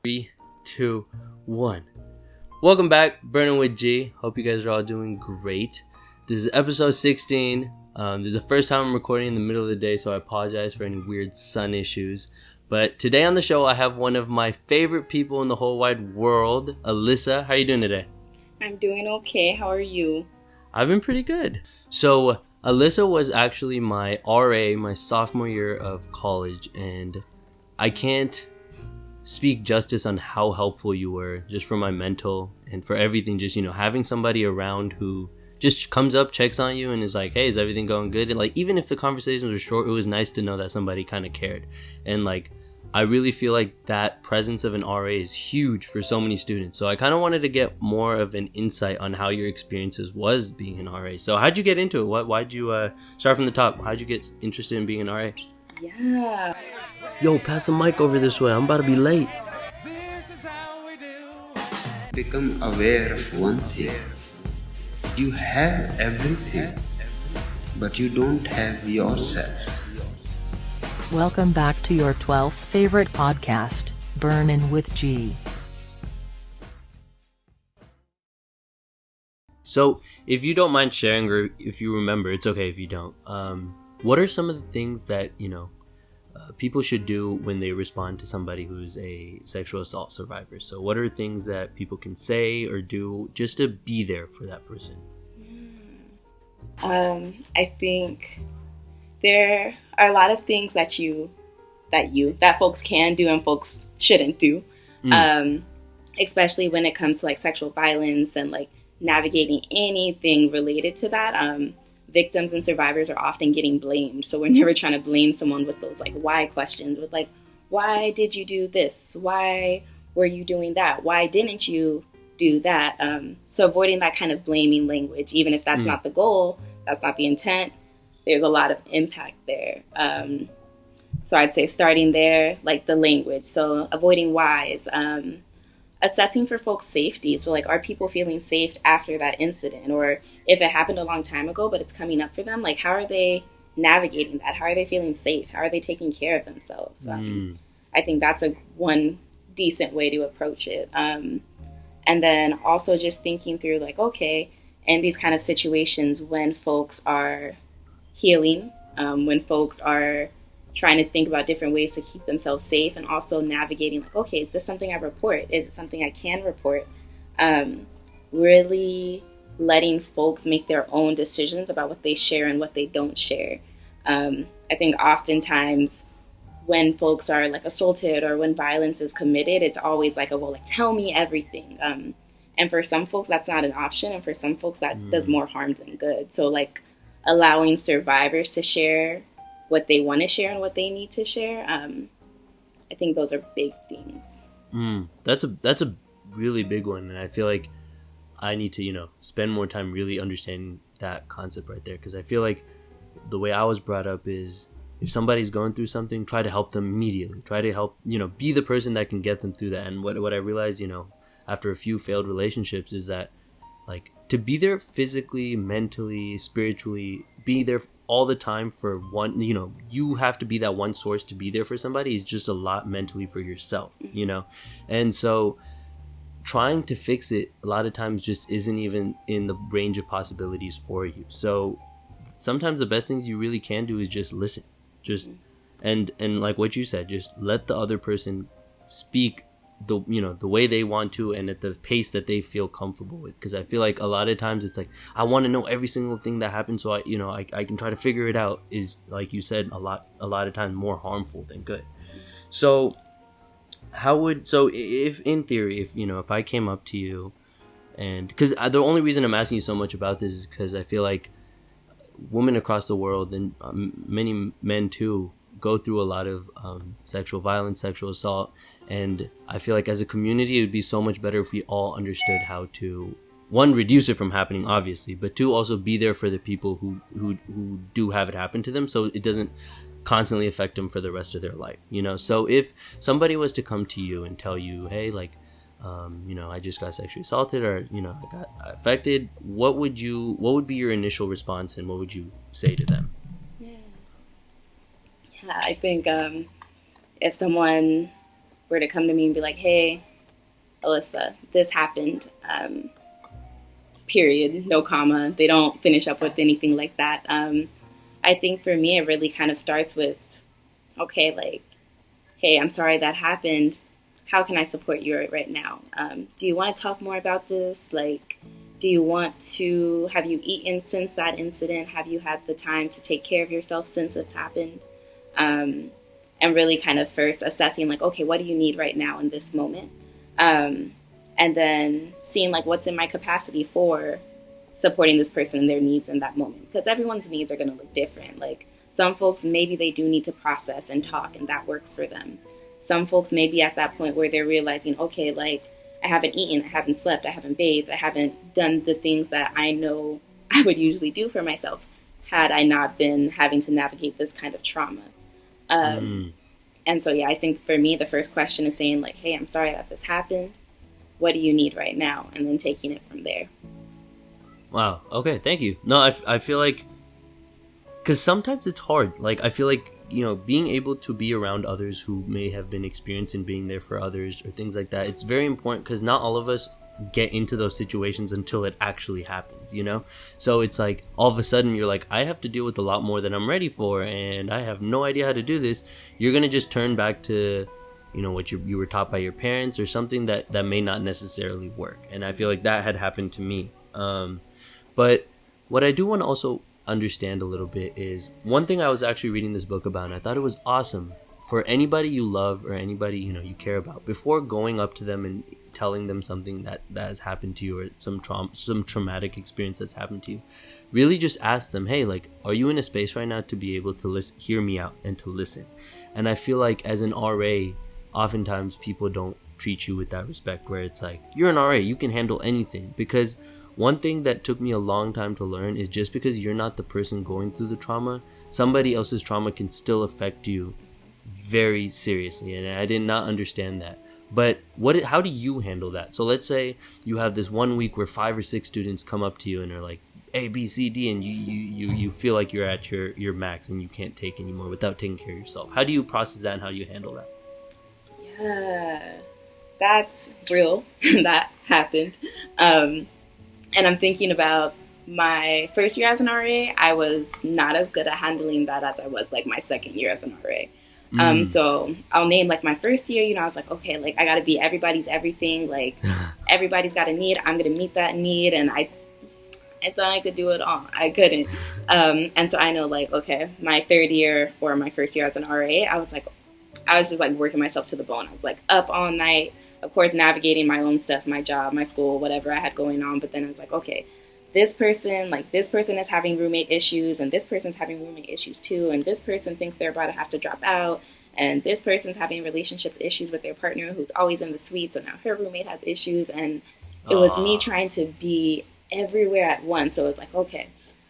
3, 2, 1. Welcome back, Burnin with G. Hope you guys are all doing great. This is episode 16. This is the first time I'm recording in the middle of the day, so I apologize for any weird sun issues. But today on the show, I have one of my favorite people in the whole wide world, Alyssa. How are you doing today? I'm doing okay. How are you? I've been pretty good. So, Alyssa was actually my RA my sophomore year of college, and I can't speak justice on how helpful you were just for my mental and for everything. Just, having somebody around who just comes up, checks on you, and is like, hey, is everything going good? And like, even if the conversations were short, it was nice to know that somebody kind of cared. And like, I really feel like that presence of an RA is huge for so many students. So I kind of wanted to get more of an insight on how your experiences was being an RA. So how'd you get into it? Why'd you start from the top? How'd you get interested in being an RA? Yeah. Yo, pass the mic over this way. I'm about to be late. Become aware of one thing. You have everything, but you don't have yourself. Welcome back to your 12th favorite podcast, Burnin with G. So, if you don't mind sharing, or if you remember, it's okay if you don't. What are some of the things that, people should do when they respond to somebody who's a sexual assault survivor? So what are things that people can say or do just to be there for that person? I think there are a lot of things that folks can do and folks shouldn't do. Especially when it comes to like sexual violence and like navigating anything related to that. Victims and survivors are often getting blamed. So we're never trying to blame someone with those like why questions, with like, why did you do this? Why were you doing that? Why didn't you do that? So avoiding that kind of blaming language, even if that's not the goal, that's not the intent, there's a lot of impact there. So I'd say starting there, like the language. So avoiding whys, assessing for folks' safety. So like, are people feeling safe after that incident? Or if it happened a long time ago, but it's coming up for them, like how are they navigating that? How are they feeling safe? How are they taking care of themselves? I think that's one decent way to approach it. And then also just thinking through like, okay, in these kind of situations when folks are healing, when folks are trying to think about different ways to keep themselves safe, and also navigating like, okay, is this something I report? Is it something I can report? Really letting folks make their own decisions about what they share and what they don't share. I think oftentimes when folks are like assaulted or when violence is committed, it's always like, tell me everything. And for some folks, that's not an option. And for some folks, that does more harm than good. So like allowing survivors to share what they want to share and what they need to share. I think those are big things. That's a really big one. And I feel like I need to, spend more time really understanding that concept right there. Because I feel like the way I was brought up is if somebody's going through something, try to help them immediately. Try to help, be the person that can get them through that. And what I realized, after a few failed relationships is that like to be there physically, mentally, spiritually, be there all the time for one, you have to be that one source to be there for somebody is just a lot mentally for yourself, And so trying to fix it a lot of times just isn't even in the range of possibilities for you. So sometimes the best things you really can do is just listen, and like what you said, just let the other person speak the way they want to and at the pace that they feel comfortable with. Because I feel like a lot of times it's like I want to know every single thing that happens so I can try to figure it out, is like you said, a lot of times more harmful than good. So if in theory, if I came up to you, and because the only reason I'm asking you so much about this is because I feel like women across the world, and many men too, go through a lot of sexual violence, sexual assault. And I feel like as a community, it would be so much better if we all understood how to, one, reduce it from happening, obviously, but two, also be there for the people who do have it happen to them, so it doesn't constantly affect them for the rest of their life. So if somebody was to come to you and tell you, hey, like, I just got sexually assaulted, or I got affected, what would be your initial response, and what would you say to them? Yeah, I think if someone were to come to me and be like, hey, Alyssa, this happened, period, no comma. They don't finish up with anything like that. I think for me, it really kind of starts with, okay, like, hey, I'm sorry that happened. How can I support you right now? Do you want to talk more about this? Like, have you eaten since that incident? Have you had the time to take care of yourself since it's happened? And really kind of first assessing like, okay, what do you need right now in this moment? And then seeing like what's in my capacity for supporting this person and their needs in that moment. Because everyone's needs are going to look different. Like some folks, maybe they do need to process and talk and that works for them. Some folks may be at that point where they're realizing, okay, like I haven't eaten, I haven't slept, I haven't bathed, I haven't done the things that I know I would usually do for myself had I not been having to navigate this kind of trauma. And so, yeah, I think for me, the first question is saying like, hey, I'm sorry that this happened. What do you need right now? And then taking it from there. Wow. Okay. Thank you. No, I feel like, because sometimes it's hard. Like, I feel like, you know, being able to be around others who may have been experiencing being there for others or things like that, it's very important because not all of us get into those situations until it actually happens, you know? So it's like all of a sudden you're like, I have to deal with a lot more than I'm ready for and I have no idea how to do this. You're going to just turn back to, you know, what you were taught by your parents or something that may not necessarily work. And I feel like that had happened to me. But what I do want to also understand a little bit is one thing I was actually reading this book about and I thought it was awesome. For anybody you love or anybody, you know, you care about, before going up to them and telling them something that has happened to you or some traumatic experience that's happened to you, really just ask them, hey, like, are you in a space right now to be able to hear me out and to listen? And I feel like as an RA, oftentimes people don't treat you with that respect where it's like, you're an RA, you can handle anything. Because one thing that took me a long time to learn is just because you're not the person going through the trauma, somebody else's trauma can still affect you very seriously. And I did not understand that. But how do you handle that? So let's say you have this 1 week where 5 or 6 students come up to you and are like A, B, C, D, and you feel like you're at your max and you can't take anymore without taking care of yourself. How do you process that and how do you handle that? Yeah, that's real. That happened. And I'm thinking about my first year as an RA. I was not as good at handling that as I was like my second year as an RA. So I'll name like my first year, you know, I was like, okay, like I got to be everybody's everything. Like everybody's got a need. I'm going to meet that need. And I thought I could do it all. I couldn't. And so I know like, okay, my third year or my first year as an RA, I was just like working myself to the bone. I was like up all night, of course, navigating my own stuff, my job, my school, whatever I had going on. But then I was like, okay, this person is having roommate issues and this person's having roommate issues too. And this person thinks they're about to have to drop out. And this person's having relationship issues with their partner who's always in the suite. So now her roommate has issues. And it was me trying to be everywhere at once. So it was like, okay,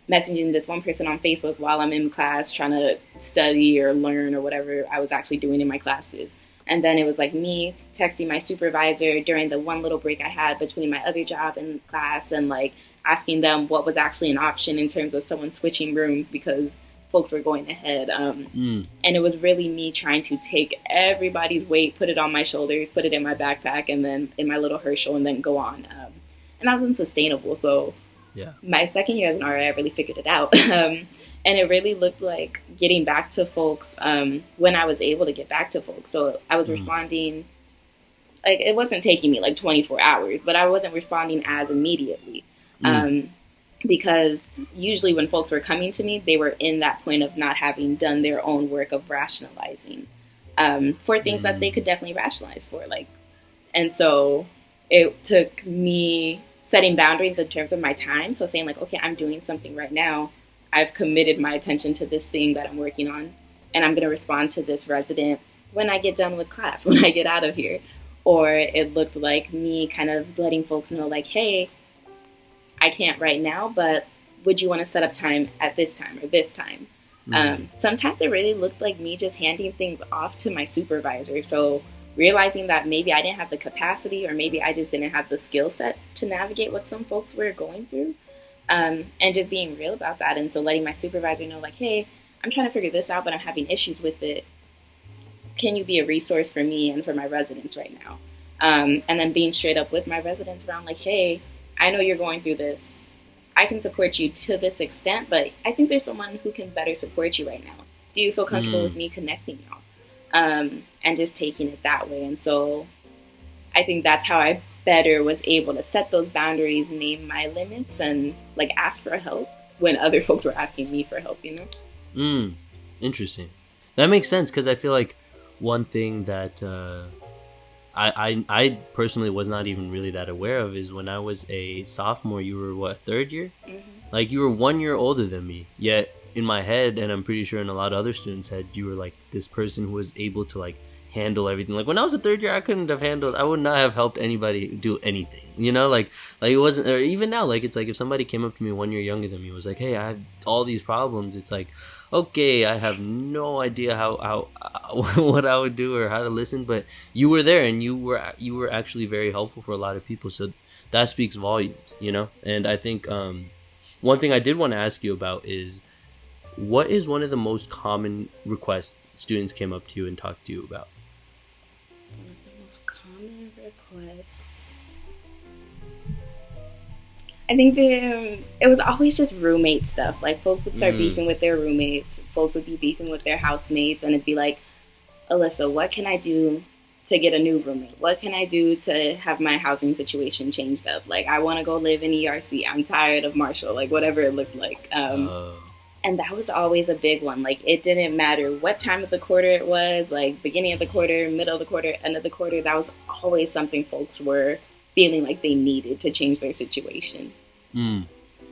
messaging this one person on Facebook while I'm in class trying to study or learn or whatever I was actually doing in my classes. And then it was like me texting my supervisor during the one little break I had between my other job and class and like asking them what was actually an option in terms of someone switching rooms because folks were going ahead. And it was really me trying to take everybody's weight, put it on my shoulders, put it in my backpack and then in my little Herschel and then go on. And that was unsustainable. So yeah, my second year as an RA, I really figured it out. And it really looked like getting back to folks when I was able to get back to folks. So I was responding, like it wasn't taking me like 24 hours, but I wasn't responding as immediately. Because usually when folks were coming to me, they were in that point of not having done their own work of rationalizing for things that they could definitely rationalize for. Like, and so it took me setting boundaries in terms of my time. So saying like, okay, I'm doing something right now. I've committed my attention to this thing that I'm working on, and I'm going to respond to this resident when I get done with class, when I get out of here. Or it looked like me kind of letting folks know like, hey, I can't right now, but would you want to set up time at this time or this time? Sometimes it really looked like me just handing things off to my supervisor. So realizing that maybe I didn't have the capacity or maybe I just didn't have the skill set to navigate what some folks were going through. And just being real about that. And so letting my supervisor know like, hey, I'm trying to figure this out, but I'm having issues with it. can you be a resource for me and for my residents right now? And then being straight up with my residents around like, hey, I know you're going through this. I can support you to this extent, but I think there's someone who can better support you right now. Do you feel comfortable with me connecting y'all? And just taking it that way. And so I think that's how I better was able to set those boundaries, name my limits, and like ask for help when other folks were asking me for help, you know? Interesting. That makes sense, because I feel like one thing that I personally was not even really that aware of is when I was a sophomore, you were what, third year? Like, you were 1 year older than me, yet in my head, and I'm pretty sure in a lot of other students' head, you were like this person who was able to like handle everything. Like when I was a third year, I would not have helped anybody do anything, you know, like it wasn't, or even now, like it's like if somebody came up to me 1 year younger than me, was like, hey, I have all these problems, it's like, okay, I have no idea how what I would do or how to listen, but you were there and you were actually very helpful for a lot of people, so that speaks volumes, you know. And I think one thing I did want to ask you about is, what is one of the most common requests students came up to you and talked to you about? One of the most common requests, I think it was always just roommate stuff. Like folks would start beefing with their roommates. Folks would be beefing with their housemates, and it'd be like, Alyssa, what can I do to get a new roommate? What can I do to have my housing situation changed up? Like, I want to go live in ERC. I'm tired of Marshall. Like, whatever it looked like. And that was always a big one. Like, it didn't matter what time of the quarter it was, like beginning of the quarter, middle of the quarter, end of the quarter. That was always something folks were feeling like they needed to change their situation.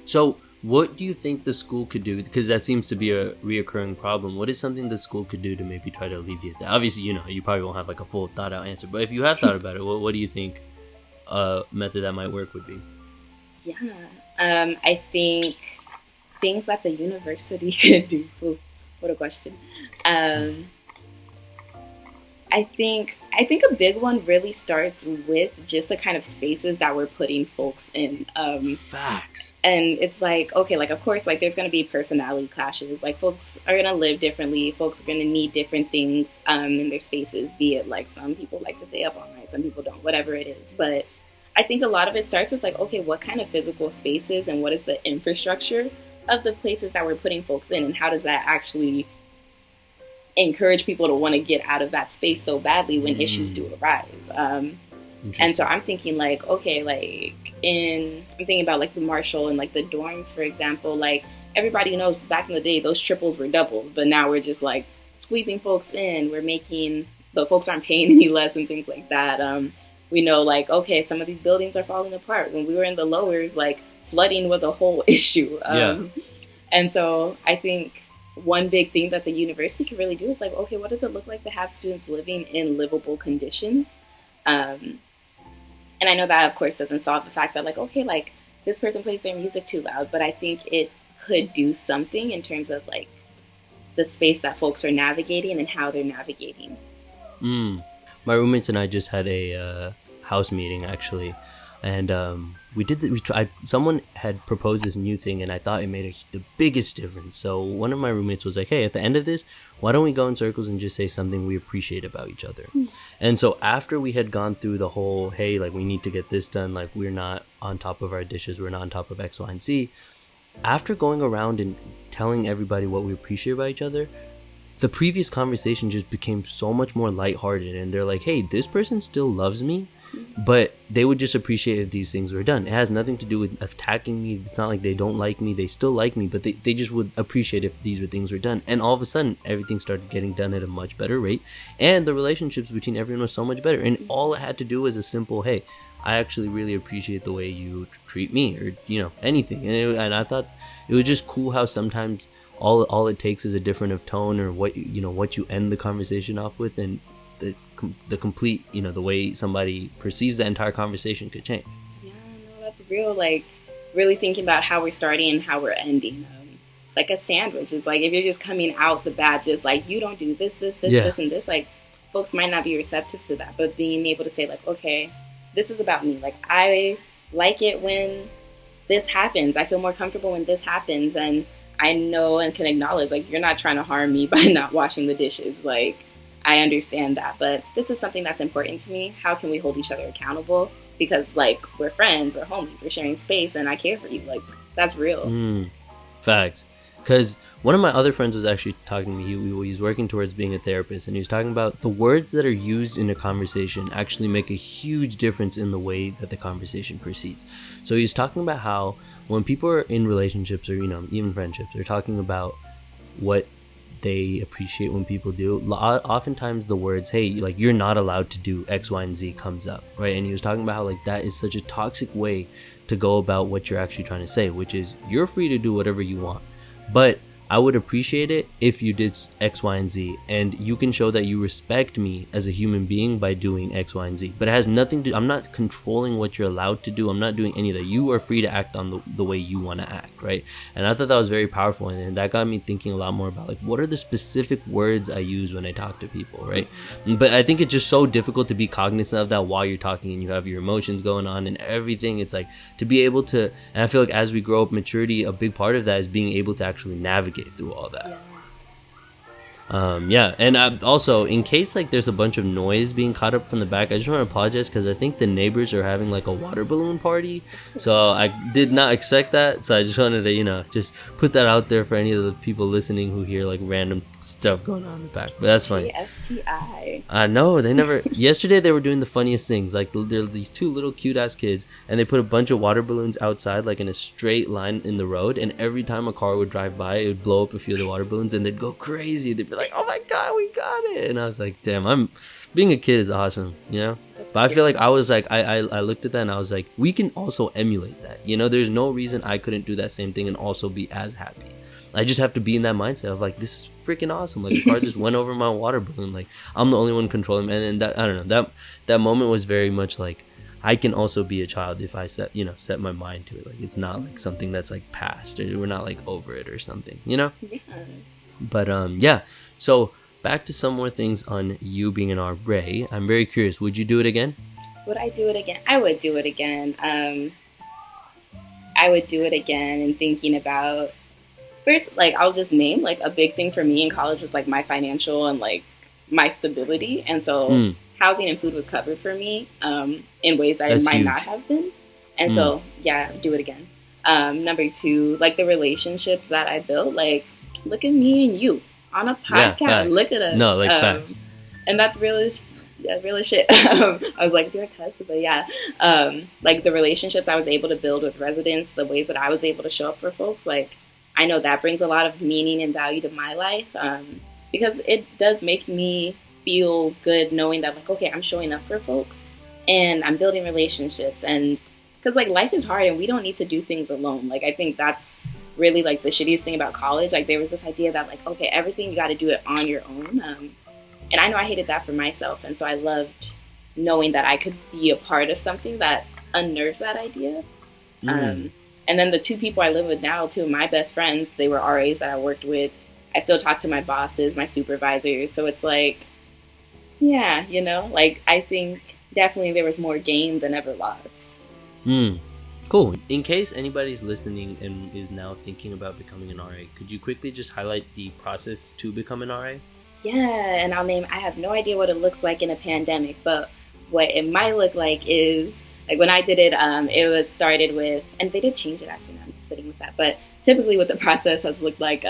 So what do you think the school could do? Because that seems to be a reoccurring problem. What is something the school could do to maybe try to alleviate that? Obviously, you know, you probably won't have like a full thought out answer, but if you have thought about it, what do you think a method that might work would be? Yeah, I think things that the university could do. Ooh, what a question. I think a big one really starts with just the kind of spaces that we're putting folks in. Facts. And it's like, okay, like, of course, like, there's going to be personality clashes. Like, folks are going to live differently. Folks are going to need different things in their spaces, be it, like, some people like to stay up all night, some people don't, whatever it is. But I think a lot of it starts with, like, okay, what kind of physical spaces and what is the infrastructure of the places that we're putting folks in, and how does that actually encourage people to want to get out of that space so badly when issues do arise. And so I'm thinking like, okay, like I'm thinking about like the Marshall and like the dorms, for example, like everybody knows back in the day, those triples were doubles, but now we're just like squeezing folks in, but folks aren't paying any less and things like that. We know like, okay, some of these buildings are falling apart. When we were in the lowers, like flooding was a whole issue. And so I think one big thing that the university can really do is like, okay, what does it look like to have students living in livable conditions? And I know that, of course, doesn't solve the fact that, like, okay, like, this person plays their music too loud, but I think it could do something in terms of, like, the space that folks are navigating and how they're navigating. My roommates and I just had a house meeting, actually, and we tried. Someone had proposed this new thing, and I thought it made the biggest difference. So one of my roommates was like, hey, at the end of this, why don't we go in circles and just say something we appreciate about each other? And so after we had gone through the whole, hey, like, we need to get this done, like, we're not on top of our dishes, we're not on top of X, Y, and Z, after going around and telling everybody what we appreciate about each other, the previous conversation just became so much more lighthearted. And they're like, hey, this person still loves me, but they would just appreciate if these things were done. It has nothing to do with attacking me. It's not like they don't like me. They still like me, but they just would appreciate if these things were done. And all of a sudden, everything started getting done at a much better rate. And the relationships between everyone was so much better. And all it had to do was a simple, hey, I actually really appreciate the way you treat me, or, you know, anything. And I thought it was just cool how sometimes all it takes is a different of tone, or what you end the conversation off with, and the complete, you know, the way somebody perceives the entire conversation could change. Yeah, no, that's real. Like, really thinking about how we're starting and how we're ending. Like a sandwich is like, if you're just coming out the bat, just like, you don't do this, this, and this, like, folks might not be receptive to that. But being able to say, like, okay, this is about me. Like, I like it when this happens. I feel more comfortable when this happens. And I know and can acknowledge, like, you're not trying to harm me by not washing the dishes. Like, I understand that, but this is something that's important to me. How can we hold each other accountable? Because, like, we're friends, we're homies, we're sharing space, and I care for you. Like, that's real. Facts. Because one of my other friends was actually talking to me. He's working towards being a therapist, and he was talking about the words that are used in a conversation actually make a huge difference in the way that the conversation proceeds. So he's talking about how when people are in relationships or, you know, even friendships, they're talking about what they appreciate when people do. Oftentimes the words, hey, like, you're not allowed to do X, Y, and Z comes up, right? And he was talking about how, like, that is such a toxic way to go about what you're actually trying to say, which is you're free to do whatever you want, but I would appreciate it if you did X, Y, and Z, and you can show that you respect me as a human being by doing X, Y, and Z. But it has nothing to, I'm not controlling what you're allowed to do. I'm not doing any of that. You are free to act on the way you want to act, right? And I thought that was very powerful, and that got me thinking a lot more about, like, what are the specific words I use when I talk to people, right? But I think it's just so difficult to be cognizant of that while you're talking and you have your emotions going on and everything. It's like to be able to, and I feel like as we grow up, maturity, a big part of that is being able to actually navigate through all that. And also, in case like there's a bunch of noise being caught up from the back, I just want to apologize because I think the neighbors are having like a water balloon party, so I did not expect that. So I just wanted to, you know, just put that out there for any of the people listening who hear like random stuff going on in the back. But that's funny. FTI. I know they never. Yesterday they were doing the funniest things. Like there are these two little cute ass kids, and they put a bunch of water balloons outside, like in a straight line in the road. And every time a car would drive by, it would blow up a few of the water balloons, and they'd go crazy. They'd be like, "Oh my god, we got it!" And I was like, "Damn, being a kid is awesome," you know. But I feel like I was like, I looked at that and I was like, we can also emulate that. You know, there's no reason I couldn't do that same thing and also be as happy. I just have to be in that mindset of like, this is freaking awesome. Like, the car just went over my water balloon. Like, I'm the only one controlling. And that, I don't know, that moment was very much like, I can also be a child if I set my mind to it. Like, it's not like something that's like past, or we're not like over it or something, you know? Yeah. But yeah. So back to some more things on you being an RA. I'm very curious. Would you do it again? Would I do it again? I would do it again. I would do it again, and thinking about, first, like, I'll just name, like, a big thing for me in college was, like, my financial and, like, my stability. And so housing and food was covered for me in ways that it might not have been. And so, yeah, do it again. Number two, like, the relationships that I built, like, look at me and you on a podcast. Yeah, look at us. No, like, facts. And that's real as shit. I was like, do I cuss? But yeah, like, the relationships I was able to build with residents, the ways that I was able to show up for folks, like, I know that brings a lot of meaning and value to my life, because it does make me feel good knowing that, like, okay, I'm showing up for folks and I'm building relationships. And because, like, life is hard and we don't need to do things alone. Like, I think that's really, like, the shittiest thing about college. Like, there was this idea that, like, okay, everything, you got to do it on your own. And I know I hated that for myself. And so I loved knowing that I could be a part of something that unnerves that idea. And then the two people I live with now, two of my best friends, they were RAs that I worked with. I still talk to my bosses, my supervisors. So it's like, yeah, you know, like, I think definitely there was more gain than ever loss. Cool. In case anybody's listening and is now thinking about becoming an RA, could you quickly just highlight the process to become an RA? Yeah, and I have no idea what it looks like in a pandemic, but what it might look like is, like, when I did it, it was started with, and they did change it actually, now I'm sitting with that, but typically what the process has looked like,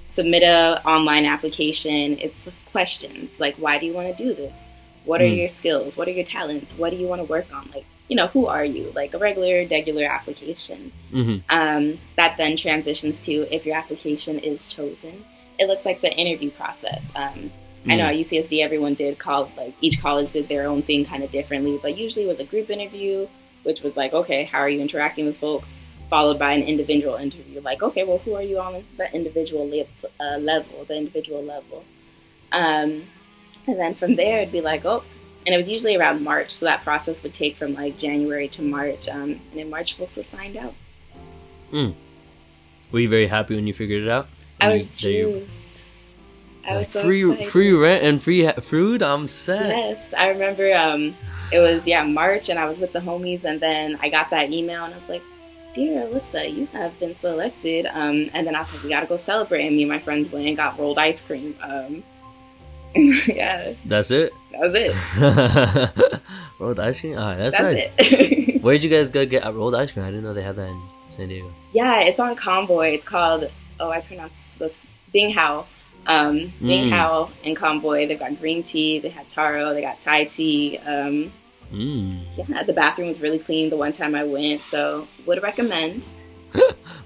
submit a online application. It's questions like, why do you want to do this? What are your skills? What are your talents? What do you want to work on? Like, you know, who are you? Like, a regular application. That then transitions to, if your application is chosen, it looks like the interview process. I know at UCSD everyone did like, each college did their own thing kind of differently, but usually it was a group interview, which was like, okay, how are you interacting with folks? Followed by an individual interview. Like, okay, well, who are you on the individual level? And then from there, it'd be like, oh, and it was usually around March, so that process would take from, like, January to March, and in March, folks would find out. Were you very happy when you figured it out? I was juiced. I was so excited. Free rent and free food. I'm set. Yes, I remember. It was March, and I was with the homies, and then I got that email, and I was like, "Dear Alyssa, you have been selected." And then I was like, "We gotta go celebrate." And me and my friends went and got rolled ice cream. Yeah. That's it? That was it. Rolled ice cream? Alright, that's That's nice. it. Where'd you guys go get rolled ice cream? I didn't know they had that in San Diego. Yeah, it's on Convoy. It's called, I pronounced this, Bing Hao. Bing Hao and Convoy. They've got green tea, they had taro, they got Thai tea. Yeah, the bathroom was really clean the one time I went, so would recommend.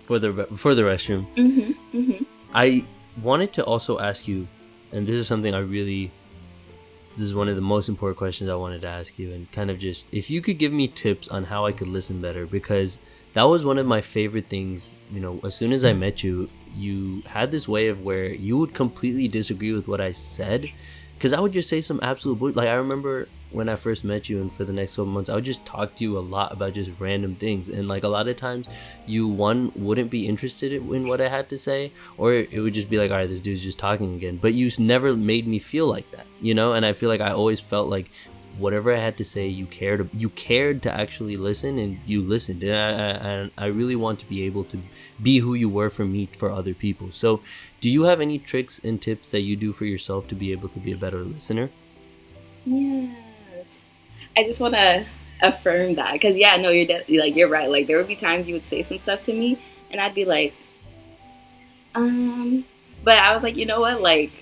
for the restroom. I wanted to also ask you, and this is something this is one of the most important questions I wanted to ask you, and kind of just if you could give me tips on how I could listen better, because that was one of my favorite things. You know, as soon as I met you, you had this way of where you would completely disagree with what I said, because I would just say some absolute bullshit. Like, I remember when I first met you, and for the next couple months, I would just talk to you a lot about just random things, and like a lot of times you wouldn't be interested in what I had to say, or it would just be like, all right, this dude's just talking again. But you never made me feel like that, you know. And I feel like I always felt like whatever I had to say, you cared to actually listen, and you listened. And I really want to be able to be who you were for me, for other people. So do you have any tricks and tips that you do for yourself to be able to be a better listener? Yes. I just want to affirm that, because yeah, no, you're right. Like, there would be times you would say some stuff to me and I'd be like, but I was like, you know what, like,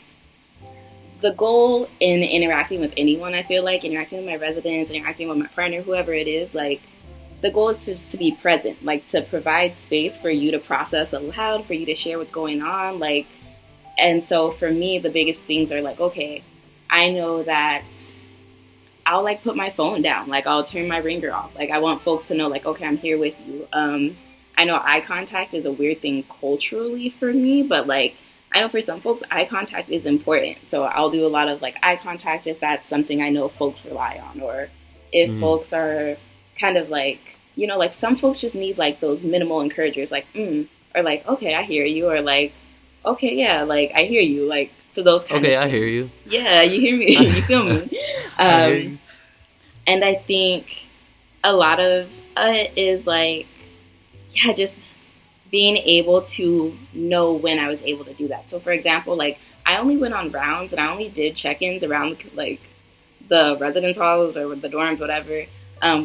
the goal in interacting with anyone, I feel like interacting with my residents, interacting with my partner, whoever it is, like, the goal is just to be present, like, to provide space for you to process aloud, for you to share what's going on, like. And so for me, the biggest things are like, okay, I know that I'll like put my phone down, like I'll turn my ringer off. Like, I want folks to know, like, okay, I'm here with you. I know eye contact is a weird thing culturally for me, but like, I know for some folks, eye contact is important. So I'll do a lot of like eye contact if that's something I know folks rely on, or if folks are kind of like, you know, like some folks just need like those minimal encouragers, like, or like, okay, I hear you, or like, okay, yeah, like I hear you, like, so those kind of things. I hear you. Yeah, you hear me, you feel me. And I think a lot of it is like, yeah, just being able to know when I was able to do that. So for example, like I only went on rounds and I only did check-ins around like the residence halls or the dorms, whatever,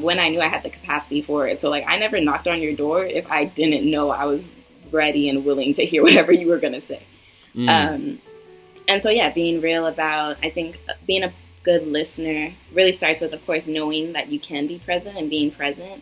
when I knew I had the capacity for it. So like I never knocked on your door if I didn't know I was ready and willing to hear whatever you were going to say. And so, yeah, being real about, I think being a good listener really starts with, of course, knowing that you can be present and being present,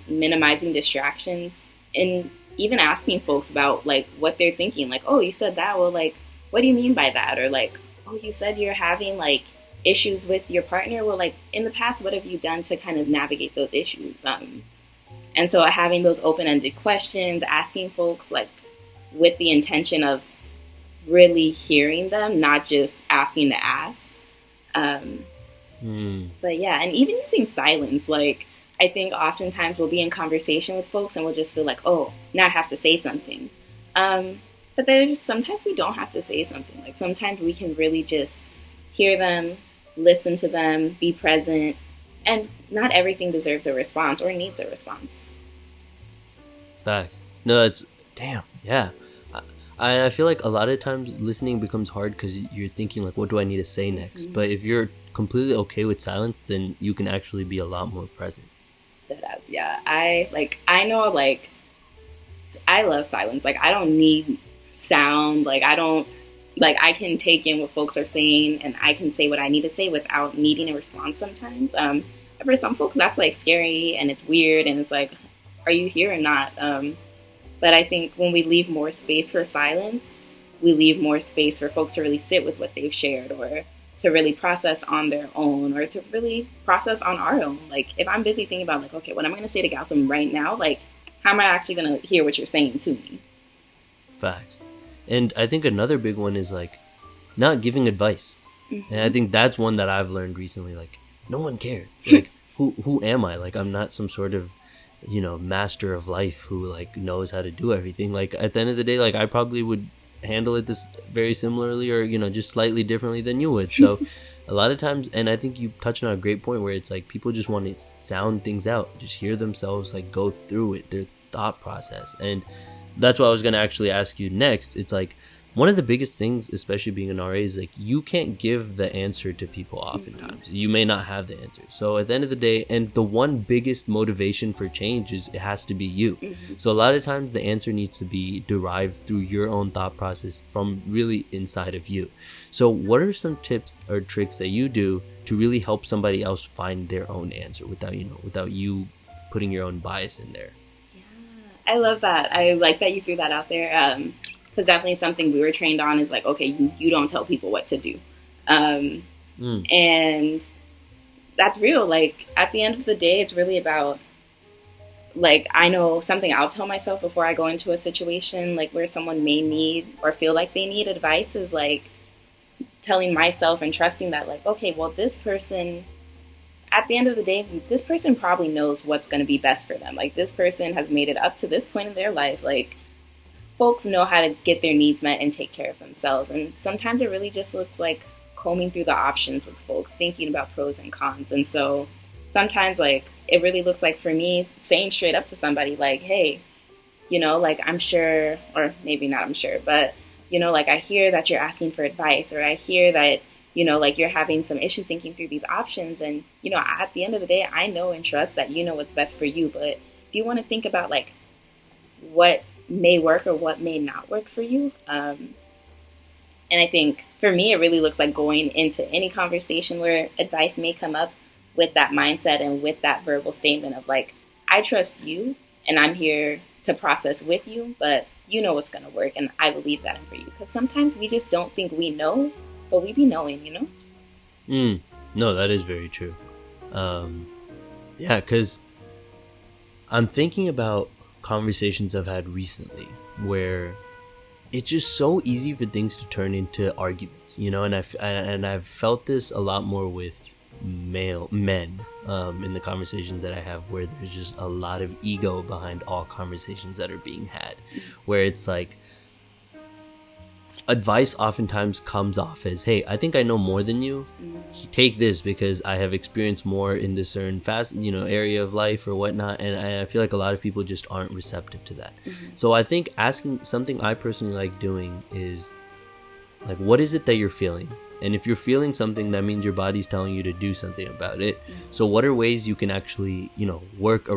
minimizing distractions, and even asking folks about like what they're thinking. Like, oh, you said that. Well, like, what do you mean by that? Or like, oh, you said you're having like issues with your partner. Well, like in the past, what have you done to kind of navigate those issues? And so having those open-ended questions, asking folks like with the intention of really hearing them, not just asking to ask. But yeah, and even using silence, like I think oftentimes we'll be in conversation with folks and we'll just feel like, oh, now I have to say something. But there's sometimes we don't have to say something. Like sometimes we can really just hear them, listen to them, be present, and not everything deserves a response or needs a response. Facts. No, it's damn. Yeah. I feel like a lot of times listening becomes hard because you're thinking like, what do I need to say next? But if you're completely okay with silence, then you can actually be a lot more present. Deadass, yeah. I know, like, I love silence. Like, I don't need sound. Like, I can take in what folks are saying and I can say what I need to say without needing a response sometimes. For some folks, that's, like, scary and it's weird and it's like, are you here or not? But I think when we leave more space for silence, we leave more space for folks to really sit with what they've shared or to really process on their own or to really process on our own. Like, if I'm busy thinking about, like, okay, what am I going to say to Gautam right now? Like, how am I actually going to hear what you're saying to me? Facts. And I think another big one is, like, not giving advice. And I think that's one that I've learned recently. Like, no one cares. Like, who am I? Like, I'm not some sort of, you know, master of life who like knows how to do everything. Like at the end of the day, like I probably would handle it this very similarly or, you know, just slightly differently than you would. So a lot of times, and I think you touched on a great point where it's like people just want to sound things out, just hear themselves like go through it, their thought process. And that's what I was going to actually ask you next. It's like, one of the biggest things, especially being an RA, is like you can't give the answer to people oftentimes. You may not have the answer. So at the end of the day, and the one biggest motivation for change is it has to be you. So a lot of times the answer needs to be derived through your own thought process from really inside of you. So what are some tips or tricks that you do to really help somebody else find their own answer without you putting your own bias in there? I love that. I like that you threw that out there. Because definitely something we were trained on is like, okay, you don't tell people what to do. And that's real. Like, at the end of the day, it's really about, like, I know something I'll tell myself before I go into a situation, like, where someone may need or feel like they need advice is, like, telling myself and trusting that, like, okay, well, this person, at the end of the day, this person probably knows what's going to be best for them. Like, this person has made it up to this point in their life. Like, folks know how to get their needs met and take care of themselves. And sometimes it really just looks like combing through the options with folks, thinking about pros and cons. And so sometimes, like, it really looks like, for me, saying straight up to somebody, like, hey, like, I'm sure, or maybe not I'm sure, but, like, I hear that you're asking for advice, or I hear that, like, you're having some issue thinking through these options. And, at the end of the day, I know and trust that you know what's best for you. But if you want to think about, like, what may work or what may not work for you. And I think for me, it really looks like going into any conversation where advice may come up with that mindset and with that verbal statement of, like, I trust you and I'm here to process with you, but you know what's going to work. And I believe that for you. Because sometimes we just don't think we know, but we be knowing, No, that is very true. Yeah, because I'm thinking about conversations I've had recently where it's just so easy for things to turn into arguments, and I've felt this a lot more with men in the conversations that I have, where there's just a lot of ego behind all conversations that are being had, where it's like advice oftentimes comes off as, hey, I think I know more than you. Take this because I have experienced more in this certain area of life or whatnot. And I feel like a lot of people just aren't receptive to that. So I think asking, something I personally like doing is, like, what is it that you're feeling? And if you're feeling something, that means your body's telling you to do something about it. So what are ways you can actually, work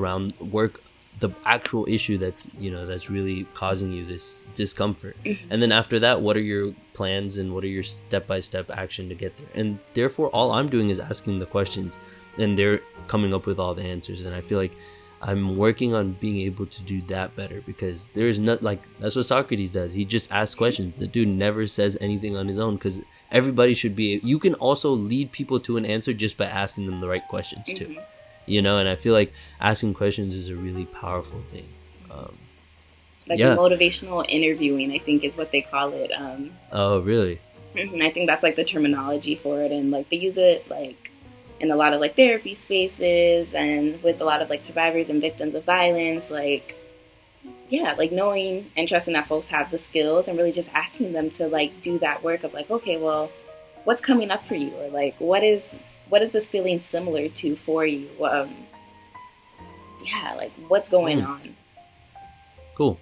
the actual issue that's really causing you this discomfort? And then after that, what are your plans and what are your step-by-step action to get there? And therefore, all I'm doing is asking the questions and they're coming up with all the answers. And I feel like I'm working on being able to do that better, because there's not, like, that's what Socrates does. He just asks questions. The dude never says anything on his own, because everybody should be, you can also lead people to an answer just by asking them the right questions too. And I feel like asking questions is a really powerful thing. Motivational interviewing, I think, is what they call it. Oh, really? I think that's, like, the terminology for it. And, like, they use it, like, in a lot of, like, therapy spaces and with a lot of, like, survivors and victims of violence. Like, yeah, like, knowing and trusting that folks have the skills and really just asking them to, like, do that work of, like, okay, well, what's coming up for you? Or, like, what is this feeling similar to for you? Like, what's going on? Cool.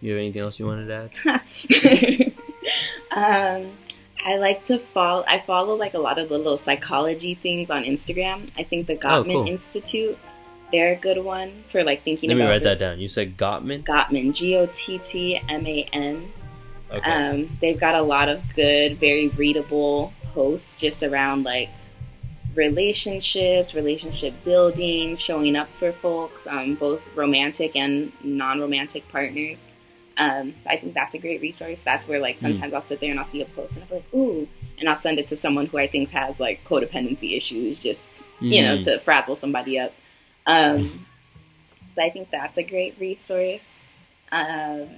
You have anything else you wanted to add? I follow, like, a lot of the little psychology things on Instagram. I think the Gottman Institute, they're a good one for, like, thinking about. Let me write that down. You said Gottman? Gottman, Gottman. Okay. They've got a lot of good, very readable posts just around, like, relationships, relationship building, showing up for folks, both romantic and non-romantic partners. So I think that's a great resource. That's where, like, sometimes I'll sit there and I'll see a post and I'll be like, ooh, and I'll send it to someone who I think has, like, codependency issues, just, to frazzle somebody up. But I think that's a great resource. I've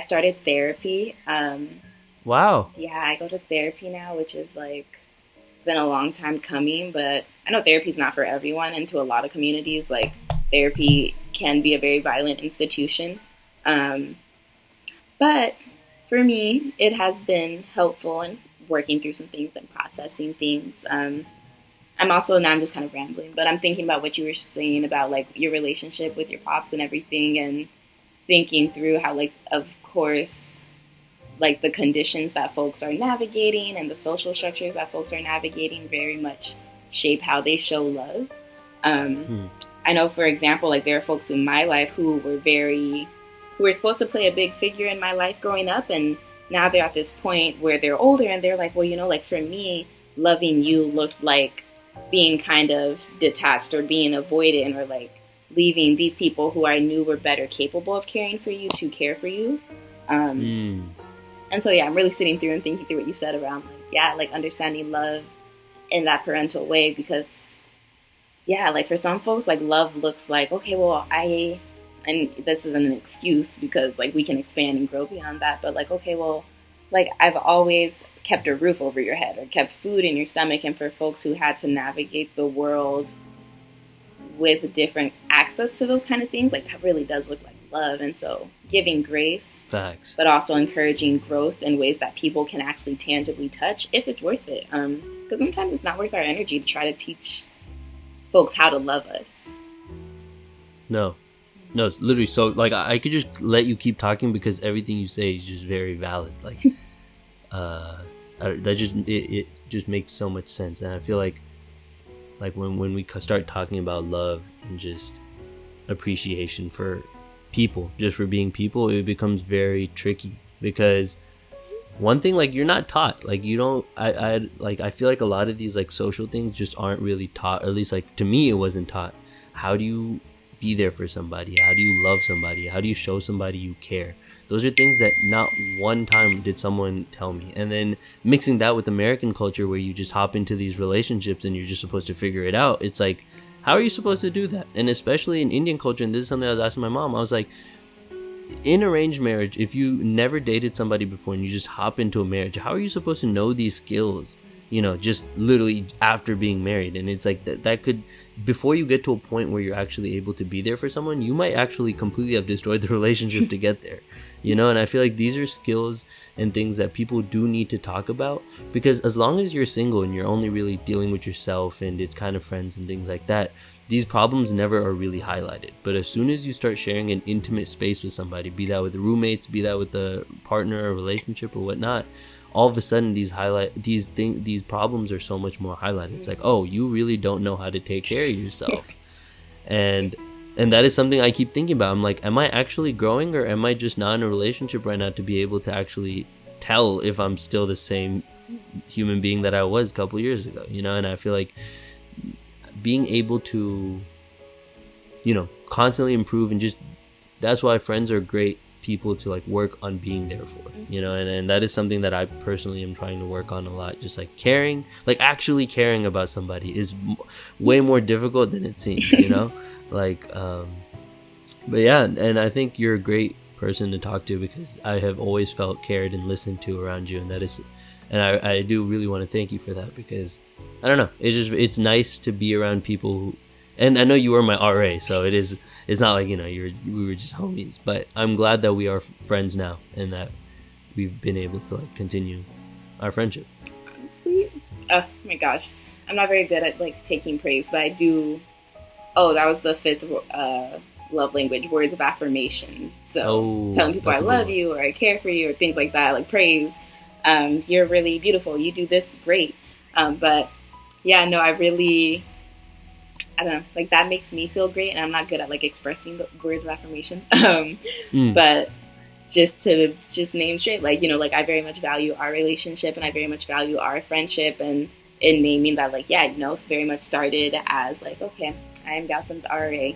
started therapy. Wow. Yeah, I go to therapy now, which is, like, it's been a long time coming, but I know therapy is not for everyone, and to a lot of communities, like, therapy can be a very violent institution. But for me, it has been helpful in working through some things and processing things. I'm also, now I'm just kind of rambling, but I'm thinking about what you were saying about like your relationship with your pops and everything, and thinking through how, like, of course, like the conditions that folks are navigating and the social structures that folks are navigating very much shape how they show love. I know, for example, like there are folks in my life who were supposed to play a big figure in my life growing up, and now they're at this point where they're older and they're like, well, you know, like for me, loving you looked like being kind of detached or being avoidant, or like leaving these people who I knew were better capable of caring for you to care for you. And so, yeah, I'm really sitting through and thinking through what you said around, like, yeah, like understanding love in that parental way, because, yeah, like for some folks, like love looks like, okay, well, and this isn't an excuse because like we can expand and grow beyond that, but like, okay, well, like I've always kept a roof over your head or kept food in your stomach. And for folks who had to navigate the world with different access to those kind of things, like that really does look like love. And so giving grace, facts, but also encouraging growth in ways that people can actually tangibly touch if it's worth it. Because sometimes it's not worth our energy to try to teach folks how to love us. No, it's literally so, like, I could just let you keep talking because everything you say is just very valid. Like, it just makes so much sense. And I feel like when we start talking about love and just appreciation for people, just for being people, it becomes very tricky, because one thing, like, you're not taught, like, you don't, I feel like a lot of these like social things just aren't really taught, or at least like to me it wasn't taught. How do you be there for somebody? How do you love somebody? How do you show somebody you care? Those are things that not one time did someone tell me. And then mixing that with American culture, where you just hop into these relationships and you're just supposed to figure it out. It's like, how are you supposed to do that? And especially in Indian culture, and this is something I was asking my mom, I was like, in arranged marriage, if you never dated somebody before and you just hop into a marriage, how are you supposed to know these skills, you know, just literally after being married? And it's like that could, before you get to a point where you're actually able to be there for someone, you might actually completely have destroyed the relationship to get there, you know? And I feel like these are skills and things that people do need to talk about, because as long as you're single and you're only really dealing with yourself and it's kind of friends and things like that, these problems never are really highlighted. But as soon as you start sharing an intimate space with somebody, be that with roommates, be that with a partner or relationship or whatnot, all of a sudden these problems are so much more highlighted. It's like, oh, you really don't know how to take care of yourself. and that is something I keep thinking about. I'm like, am I actually growing, or am I just not in a relationship right now to be able to actually tell if I'm still the same human being that I was a couple years ago, you know? And I feel like being able to, you know, constantly improve, and just, that's why friends are great people to like work on being there for, you know? And that is something that I personally am trying to work on a lot. Just like caring, like actually caring about somebody is way more difficult than it seems, you know? Like, but yeah, and I think you're a great person to talk to, because I have always felt cared and listened to around you, and that is, and I do really want to thank you for that, because I don't know, it's nice to be around people who, and I know you were my RA, so it's not like, you know, we were just homies, but I'm glad that we are friends now, and that we've been able to like continue our friendship. Oh my gosh, I'm not very good at like taking praise, but I do. Oh, that was the 5th love language, words of affirmation. So telling people I love you, or I care for you, or things like that, like praise. You're really beautiful. You do this great. But yeah, no, I don't know, like that makes me feel great, and I'm not good at like expressing the words of affirmation. But just to name straight, like, you know, like I very much value our relationship, and I very much value our friendship, and in naming that, like, yeah, you know, it's very much started as like, okay, I am Gautam's RA.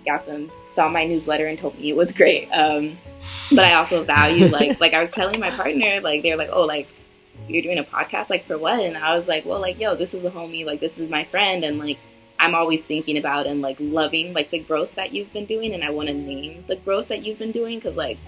Gautam saw my newsletter and told me it was great. But I also value like I was telling my partner, like they're like, oh, like you're doing a podcast, like for what? And I was like, well, like, yo, this is a homie, like this is my friend, and like I'm always thinking about and like loving like the growth that you've been doing, and I want to name the growth that you've been doing, because like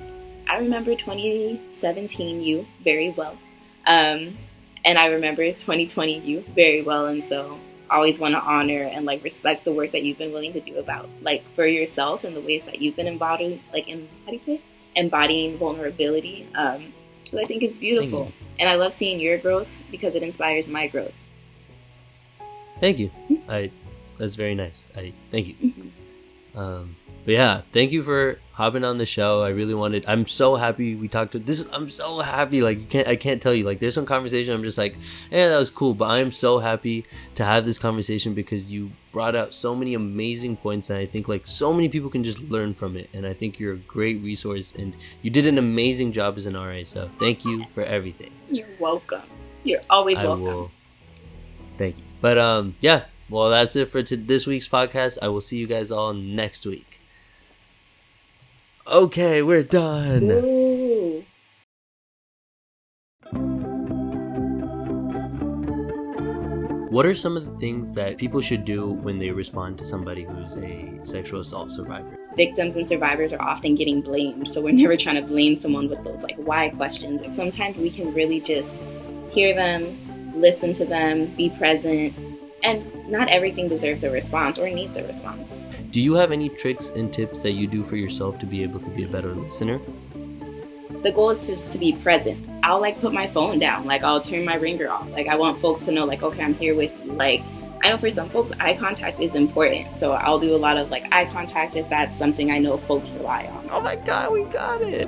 I remember 2017 you very well, and I remember 2020 you very well, and so I always want to honor and like respect the work that you've been willing to do about like for yourself, and the ways that you've been embodying, like embodying vulnerability. So I think it's beautiful, and I love seeing your growth because it inspires my growth. Thank you. That's very nice. Thank you. But yeah, thank you for hopping on the show. I'm so happy we talked to this. I'm so happy. Like, I can't tell you, like, there's some conversation I'm just like, that was cool. But I am so happy to have this conversation because you brought out so many amazing points. And I think like so many people can just learn from it. And I think you're a great resource and you did an amazing job as an RA. So thank you for everything. You're welcome. You're always welcome. Thank you. But yeah, well, that's it for this week's podcast. I will see you guys all next week. Okay, we're done. Ooh. What are some of the things that people should do when they respond to somebody who's a sexual assault survivor? Victims and survivors are often getting blamed, so we're never trying to blame someone with those like why questions. Sometimes we can really just hear them, listen to them, be present, and not everything deserves a response or needs a response. Do you have any tricks and tips that you do for yourself to be able to be a better listener? The goal is just to be present. I'll like put my phone down, like I'll turn my ringer off. Like I want folks to know like, okay, I'm here with you. Like I know for some folks, eye contact is important. So I'll do a lot of like eye contact if that's something I know folks rely on. Oh my God, we got it.